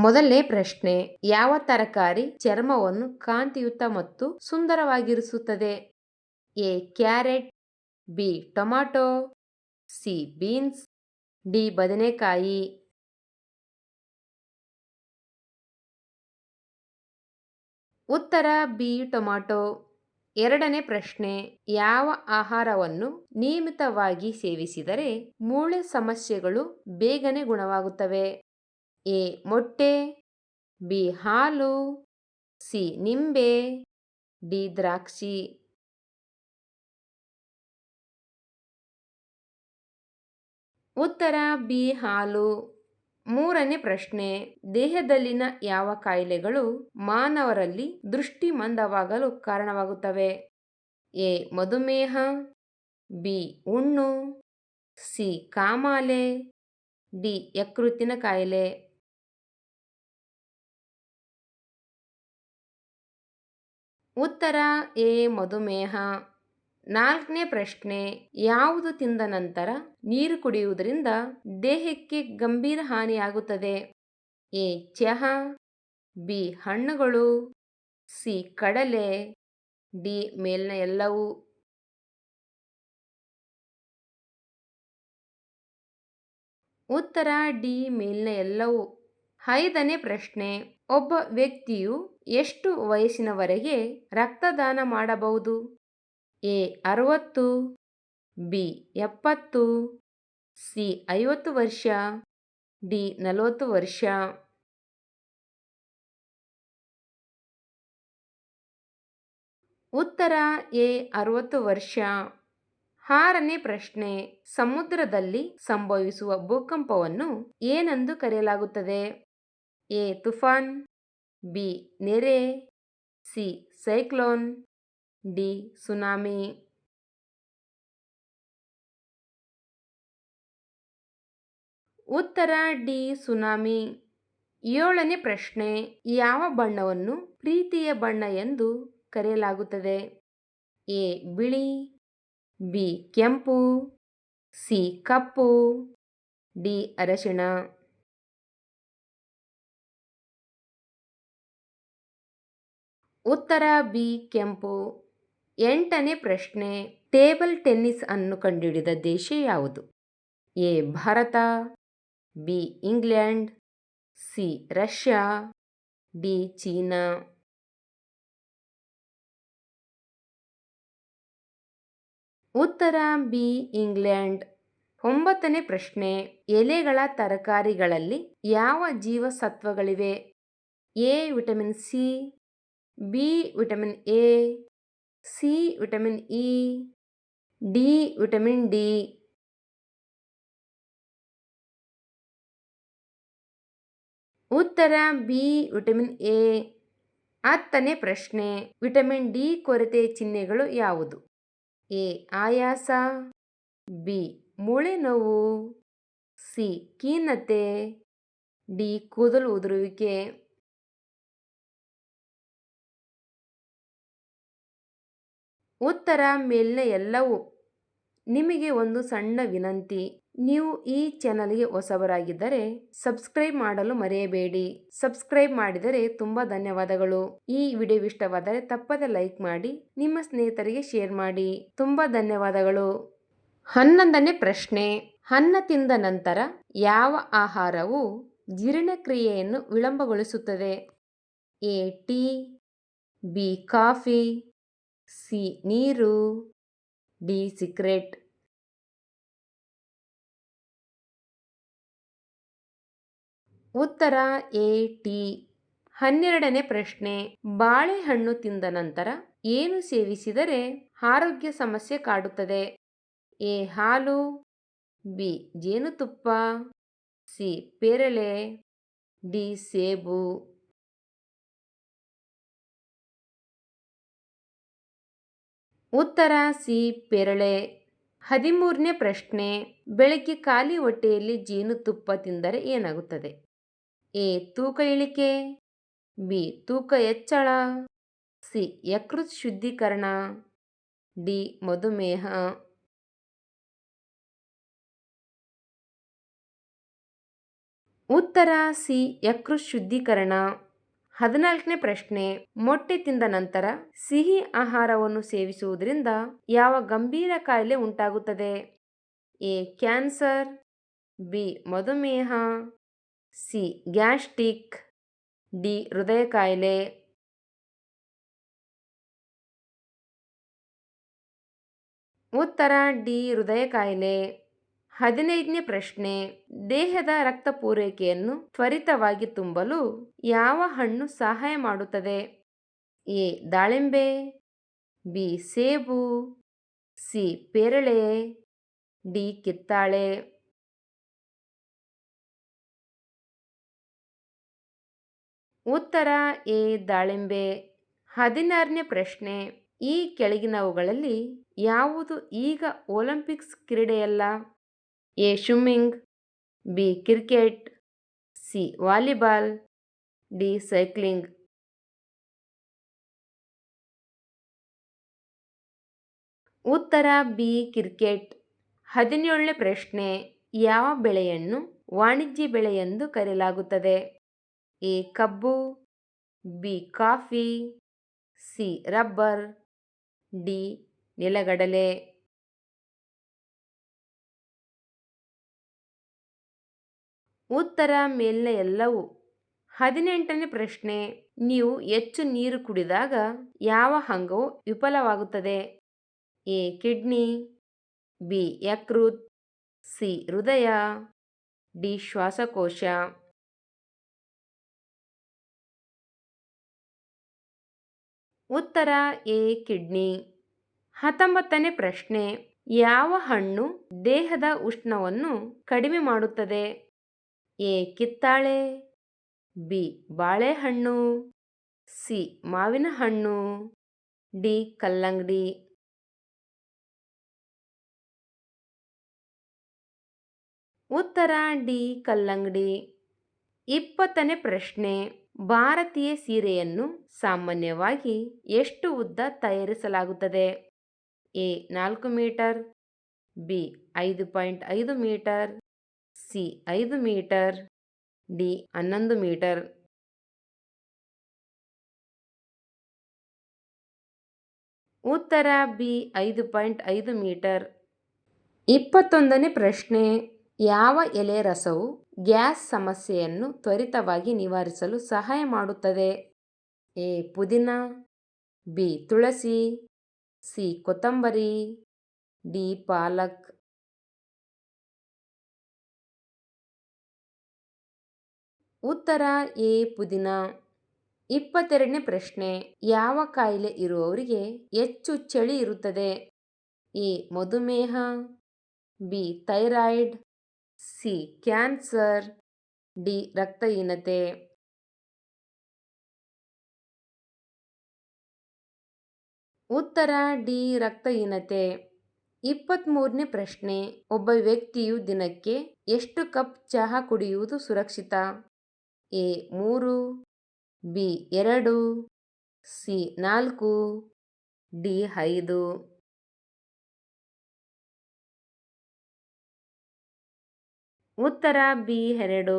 ಮೊದಲನೇ ಪ್ರಶ್ನೆ, ಯಾವ ತರಕಾರಿ ಚರ್ಮವನ್ನು ಕಾಂತಿಯುತ ಮತ್ತು ಸುಂದರವಾಗಿರಿಸುತ್ತದೆ? A carrot, B tomato, C beans, D ಬದನೆಕಾಯಿ. ಉತ್ತರ ಬಿ ಟೊಮ್ಯಾಟೊ. ಎರಡನೇ ಪ್ರಶ್ನೆ, ಯಾವ ಆಹಾರವನ್ನು ನಿಯಮಿತವಾಗಿ ಸೇವಿಸಿದರೆ ಮೂಳೆ ಸಮಸ್ಯೆಗಳು ಬೇಗನೆ ಗುಣವಾಗುತ್ತವೆ? ಎ ಮೊಟ್ಟೆ, ಬಿ ಹಾಲು, ಸಿ ನಿಂಬೆ, ಡಿ ದ್ರಾಕ್ಷಿ. ಉತ್ತರ ಬಿ ಹಾಲು. ಮೂರನೇ ಪ್ರಶ್ನೆ, ದೇಹದಲ್ಲಿನ ಯಾವ ಕಾಯಿಲೆಗಳು ಮಾನವರಲ್ಲಿ ದೃಷ್ಟಿ ಮಂದವಾಗಲು ಕಾರಣವಾಗುತ್ತವೆ? ಎ ಮಧುಮೇಹ, ಬಿ ಹುಣ್ಣು, ಸಿ ಕಾಮಾಲೆ, ಡಿ ಯಕೃತ್ತಿನ ಕಾಯಿಲೆ. ಉತ್ತರ ಎ ಮಧುಮೇಹ. ನಾಲ್ಕನೇ ಪ್ರಶ್ನೆ, ಯಾವುದು ತಿಂದ ನಂತರ ನೀರು ಕುಡಿಯುವುದರಿಂದ ದೇಹಕ್ಕೆ ಗಂಭೀರ ಹಾನಿಯಾಗುತ್ತದೆ? ಎ ಚಹಾ, ಬಿ ಹಣ್ಣುಗಳು, ಸಿ ಕಡಲೆ, ಡಿ ಮೇಲಿನ ಎಲ್ಲವೂ. ಉತ್ತರ ಡಿ ಮೇಲಿನ ಎಲ್ಲವೂ. ಐದನೇ ಪ್ರಶ್ನೆ, ಒಬ್ಬ ವ್ಯಕ್ತಿಯು ಎಷ್ಟು ವಯಸ್ಸಿನವರೆಗೆ ರಕ್ತದಾನ ಮಾಡಬಹುದು? ಎ 60, ಬಿ 70, ಸಿ 50 ವರ್ಷ, ಡಿ 40 ವರ್ಷ. ಉತ್ತರ ಎ 60 ವರ್ಷ. ಆರನೇ ಪ್ರಶ್ನೆ, ಸಮುದ್ರದಲ್ಲಿ ಸಂಭವಿಸುವ ಭೂಕಂಪವನ್ನು ಏನೆಂದು ಕರೆಯಲಾಗುತ್ತದೆ? ಎ ತುಫಾನ್, ಬಿ ನೆರೆ, ಸಿ ಸೈಕ್ಲೋನ್, ಡಿ ಸುನಾಮಿ. ಉತ್ತರ ಡಿ ಸುನಾಮಿ. ಏಳನೇ ಪ್ರಶ್ನೆ, ಯಾವ ಬಣ್ಣವನ್ನು ಪ್ರೀತಿಯ ಬಣ್ಣ ಎಂದು ಕರೆಯಲಾಗುತ್ತದೆ? ಎ ಬಿಳಿ, ಬಿ ಕೆಂಪು, ಸಿ ಕಪ್ಪು, ಡಿ ಅರಶಿಣ. ಉತ್ತರ ಬಿ ಕೆಂಪು. ಎಂಟನೇ ಪ್ರಶ್ನೆ, ಟೇಬಲ್ ಟೆನ್ನಿಸ್ ಅನ್ನು ಕಂಡುಹಿಡಿದ ದೇಶ ಯಾವುದು? A Bharat, B England, C Russia, D China. ಉತ್ತರ ಬಿ ಇಂಗ್ಲೆಂಡ್. ಒಂಬತ್ತನೇ ಪ್ರಶ್ನೆ, ಎಲೆಗಳ ತರಕಾರಿಗಳಲ್ಲಿ ಯಾವ ಜೀವಸತ್ವಗಳಿವೆ? A vitamin C, B vitamin A, C vitamin E, D vitamin D. ಉತ್ತರ ಬಿ ವಿಟಮಿನ್ ಎ. ಹತ್ತನೇ ಪ್ರಶ್ನೆ, ವಿಟಮಿನ್ ಡಿ ಕೊರತೆ ಚಿಹ್ನೆಗಳು ಯಾವುದು? ಎ ಆಯಾಸ, ಬಿ ಮೂಳೆ ನೋವು, ಸಿ ಖಿನ್ನತೆ, ಡಿ ಕೂದಲು ಉದುರುವಿಕೆ. ಉತ್ತರ ಮೇಲಿನ ಎಲ್ಲವೂ. ನಿಮಗೆ ಒಂದು ಸಣ್ಣ ವಿನಂತಿ, ನೀವು ಈ ಚಾನಲ್ಗೆ ಹೊಸಬರಾಗಿದ್ದರೆ ಸಬ್ಸ್ಕ್ರೈಬ್ ಮಾಡಲು ಮರೆಯಬೇಡಿ. ಸಬ್ಸ್ಕ್ರೈಬ್ ಮಾಡಿದರೆ ತುಂಬ ಧನ್ಯವಾದಗಳು. ಈ ವಿಡಿಯೋ ಇಷ್ಟವಾದರೆ ತಪ್ಪದೆ ಲೈಕ್ ಮಾಡಿ, ನಿಮ್ಮ ಸ್ನೇಹಿತರಿಗೆ ಶೇರ್ ಮಾಡಿ. ತುಂಬ ಧನ್ಯವಾದಗಳು. 11ನೇ ಪ್ರಶ್ನೆ, ಅನ್ನ ತಿಂದ ನಂತರ ಯಾವ ಆಹಾರವು ಜೀರ್ಣಕ್ರಿಯೆಯನ್ನು ವಿಳಂಬಗೊಳಿಸುತ್ತದೆ? A tea, B coffee, C ನೀರು, ಡಿ ಸಿಗರೇಟ್. ಉತ್ತರ ಎ ಟೀ. 12ನೇ ಪ್ರಶ್ನೆ, ಬಾಳೆಹಣ್ಣು ತಿಂದ ನಂತರ ಏನು ಸೇವಿಸಿದರೆ ಆರೋಗ್ಯ ಸಮಸ್ಯೆ ಕಾಡುತ್ತದೆ? ಎ ಹಾಲು, ಬಿ ಜೇನುತುಪ್ಪ, ಸಿ ಪೇರಳೆ, ಡಿ ಸೇಬು. ಉತ್ತರ ಸಿ ಪೇರಳೆ. 13ನೇ ಪ್ರಶ್ನೆ, ಬೆಳಗ್ಗೆ ಖಾಲಿ ಹೊಟ್ಟೆಯಲ್ಲಿ ಜೇನುತುಪ್ಪ ತಿಂದರೆ ಏನಾಗುತ್ತದೆ? ಎ ತೂಕ ಇಳಿಕೆ, ಬಿ ತೂಕ ಹೆಚ್ಚಳ, ಸಿ ಯಕೃತ್ ಶುದ್ಧೀಕರಣ, ಡಿ ಮಧುಮೇಹ. ಉತ್ತರ ಸಿ ಯಕೃತ್ ಶುದ್ಧೀಕರಣ. 14ನೇ ಪ್ರಶ್ನೆ, ಮೊಟ್ಟೆ ತಿಂದ ನಂತರ ಸಿಹಿ ಆಹಾರವನ್ನು ಸೇವಿಸುವುದರಿಂದ ಯಾವ ಗಂಭೀರ ಕಾಯಿಲೆ ಉಂಟಾಗುತ್ತದೆ? ಎ ಕ್ಯಾನ್ಸರ್, ಬಿ ಮಧುಮೇಹ, ಸಿ ಗ್ಯಾಸ್ಟ್ರಿಕ್, ಡಿ ಹೃದಯ ಕಾಯಿಲೆ. ಉತ್ತರ ಡಿ ಹೃದಯ ಕಾಯಿಲೆ. 15ನೇ ಪ್ರಶ್ನೆ, ದೇಹದ ರಕ್ತ ಪೂರೈಕೆಯನ್ನು ತ್ವರಿತವಾಗಿ ತುಂಬಲು ಯಾವ ಹಣ್ಣು ಸಹಾಯ ಮಾಡುತ್ತದೆ? ಎ ದಾಳಿಂಬೆ, ಬಿ ಸೇಬು, ಸಿ ಪೇರಳೆ, ಡಿ ಕಿತ್ತಾಳೆ. ಉತ್ತರ ಎ ದಾಳಿಂಬೆ. 16ನೇ ಪ್ರಶ್ನೆ, ಈ ಕೆಳಗಿನವುಗಳಲ್ಲಿ ಯಾವುದು ಈಗ ಒಲಿಂಪಿಕ್ಸ್ ಕ್ರೀಡೆಯಲ್ಲ? A swimming, B cricket, C volleyball, D cycling. ಉತ್ತರ ಬಿ ಕ್ರಿಕೆಟ್. 17ನೇ ಪ್ರಶ್ನೆ, ಯಾವ ಬೆಳೆಯನ್ನು ವಾಣಿಜ್ಯ ಬೆಳೆ ಎಂದು ಕರೆಯಲಾಗುತ್ತದೆ? ಎ ಕಬ್ಬು, B coffee, C rubber, D ನೆಲಗಡಲೆ. ಉತ್ತರ ಮೇಲಿನ ಎಲ್ಲವೂ. 18ನೇ ಪ್ರಶ್ನೆ, ನೀವು ಹೆಚ್ಚು ನೀರು ಕುಡಿದಾಗ ಯಾವ ಅಂಗವು ವಿಫಲವಾಗುತ್ತದೆ? ಎ ಕಿಡ್ನಿ, ಬಿ ಯಕೃತ್, ಸಿ ಹೃದಯ, ಡಿ ಶ್ವಾಸಕೋಶ. ಉತ್ತರ ಎ ಕಿಡ್ನಿ. 19ನೇ ಪ್ರಶ್ನೆ, ಯಾವ ಹಣ್ಣು ದೇಹದ ಉಷ್ಣವನ್ನು ಕಡಿಮೆ ಮಾಡುತ್ತದೆ? ಎ ಕಿತ್ತಾಳೆ, ಬಿ ಬಾಳೆಹಣ್ಣು, ಸಿ ಮಾವಿನ ಹಣ್ಣು, ಡಿ ಕಲ್ಲಂಗಡಿ. ಉತ್ತರ ಡಿ ಕಲ್ಲಂಗಡಿ. 20ನೇ ಪ್ರಶ್ನೆ, ಭಾರತೀಯ ಸೀರೆಯನ್ನು ಸಾಮಾನ್ಯವಾಗಿ ಎಷ್ಟು ಉದ್ದ ತಯಾರಿಸಲಾಗುತ್ತದೆ? A 4 metre, B 5.5 metre, C 5 metre, D 11 metre. ಉತ್ತರ ಬಿ 5.5 ಮೀಟರ್. 21ನೇ ಪ್ರಶ್ನೆ, ಯಾವ ಎಲೆ ರಸವು ಗ್ಯಾಸ್ ಸಮಸ್ಯೆಯನ್ನು ತ್ವರಿತವಾಗಿ ನಿವಾರಿಸಲು ಸಹಾಯ ಮಾಡುತ್ತದೆ? ಎ ಪುದೀನ, ಬಿ ತುಳಸಿ, ಸಿ ಕೊತ್ತಂಬರಿ, ಡಿ ಪಾಲಕ್. ಉತ್ತರ ಎ ಪುದೀನ. 22ನೇ ಪ್ರಶ್ನೆ, ಯಾವ ಕಾಯಿಲೆ ಇರುವವರಿಗೆ ಹೆಚ್ಚು ಚಳಿ ಇರುತ್ತದೆ? ಎ ಮಧುಮೇಹ, B thyroid, C cancer, D ರಕ್ತಹೀನತೆ. ಉತ್ತರ ಡಿ ರಕ್ತಹೀನತೆ. 23ನೇ ಪ್ರಶ್ನೆ, ಒಬ್ಬ ವ್ಯಕ್ತಿಯು ದಿನಕ್ಕೆ ಎಷ್ಟು ಕಪ್ ಚಹಾ ಕುಡಿಯುವುದು ಸುರಕ್ಷಿತ? A 3, B 2, C 4, D 5. ಉತ್ತರ ಬಿ 2.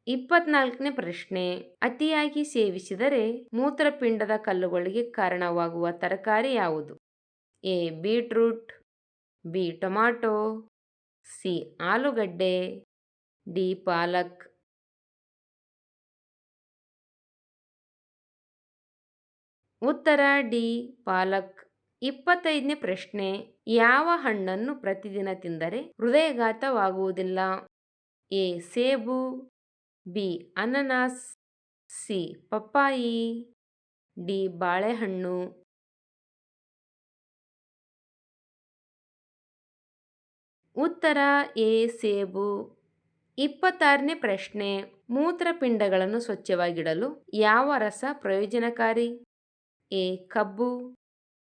24ನೇ ಪ್ರಶ್ನೆ, ಅತಿಯಾಗಿ ಸೇವಿಸಿದರೆ ಮೂತ್ರಪಿಂಡದ ಕಲ್ಲುಗಳಿಗೆ ಕಾರಣವಾಗುವ ತರಕಾರಿ ಯಾವುದು? A beetroot, B tomato, C ಆಲೂಗಡ್ಡೆ, ಡಿ ಪಾಲಕ್. ಉತ್ತರ ಡಿ ಪಾಲಕ್. 25ನೇ ಪ್ರಶ್ನೆ, ಯಾವ ಹಣ್ಣನ್ನು ಪ್ರತಿದಿನ ತಿಂದರೆ ಹೃದಯಾಘಾತವಾಗುವುದಿಲ್ಲ? ಎ ಸೇಬು, ಬಿ ಅನಾನಸ್, ಸಿ ಪಪ್ಪಾಯಿ, ಡಿ ಬಾಳೆಹಣ್ಣು. ಉತ್ತರ ಎ ಸೇಬು. 26ನೇ ಪ್ರಶ್ನೆ, ಮೂತ್ರಪಿಂಡಗಳನ್ನು ಸ್ವಚ್ಛವಾಗಿಡಲು ಯಾವ ರಸ ಪ್ರಯೋಜನಕಾರಿ? ಎ ಕಬ್ಬು,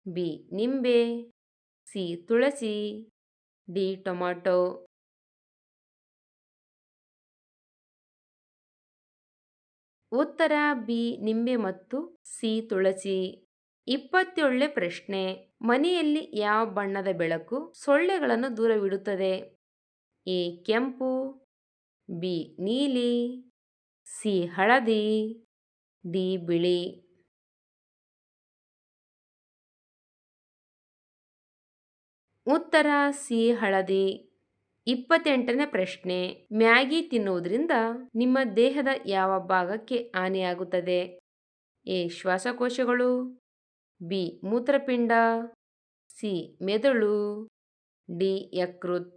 ಬಿ ನಿಂಬೆ, ಸಿ ತುಳಸಿ, ಡಿ ಟೊಮಾಟೊ. ಉತ್ತರ ಬಿ ನಿಂಬೆ ಮತ್ತು ಸಿ ತುಳಸಿ. 27ನೇ ಪ್ರಶ್ನೆ, ಮನೆಯಲ್ಲಿ ಯಾವ ಬಣ್ಣದ ಬೆಳಕು ಸೊಳ್ಳೆಗಳನ್ನು ದೂರವಿಡುತ್ತದೆ? ಎ ಕೆಂಪು, ಬಿ ನೀಲಿ, ಸಿ ಹಳದಿ, ಡಿ ಬಿಳಿ. ಉತ್ತರ ಸಿ ಹಳದಿ. 28ನೇ ಪ್ರಶ್ನೆ. ಮ್ಯಾಗಿ ತಿನ್ನುವುದರಿಂದ ನಿಮ್ಮ ದೇಹದ ಯಾವ ಭಾಗಕ್ಕೆ ಹಾನಿಯಾಗುತ್ತದೆ? ಎ ಶ್ವಾಸಕೋಶಗಳು, ಬಿ ಮೂತ್ರಪಿಂಡ, ಸಿ ಮೆದುಳು, ಡಿ ಯಕೃತ್.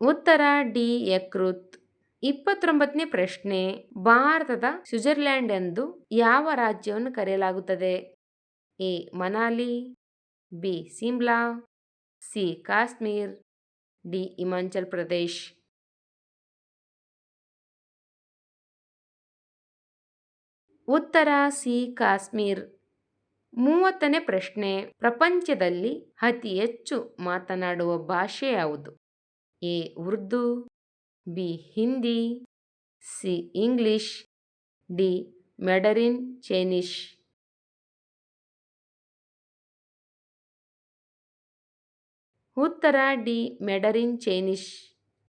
ಉತ್ತರ ಡಿ ಯಕೃತ್. 29ನೇ ಪ್ರಶ್ನೆ. ಭಾರತದ ಸ್ವಿಟ್ಜರ್ಲ್ಯಾಂಡ್ ಎಂದು ಯಾವ ರಾಜ್ಯವನ್ನು ಕರೆಯಲಾಗುತ್ತದೆ? A Manali, B Simla, C Kashmir, D Himachal Pradesh. ಉತ್ತರ ಸಿ ಕಾಶ್ಮೀರ್. 30ನೇ ಪ್ರಶ್ನೆ. ಪ್ರಪಂಚದಲ್ಲಿ ಅತಿ ಹೆಚ್ಚು ಮಾತನಾಡುವ ಭಾಷೆ ಯಾವುದು? A Urdu, B Hindi, C English, D mandarin Chinese. ಉತ್ತರ ಡಿ ಮ್ಯಾಂಡರಿನ್ ಚೈನೀಸ್.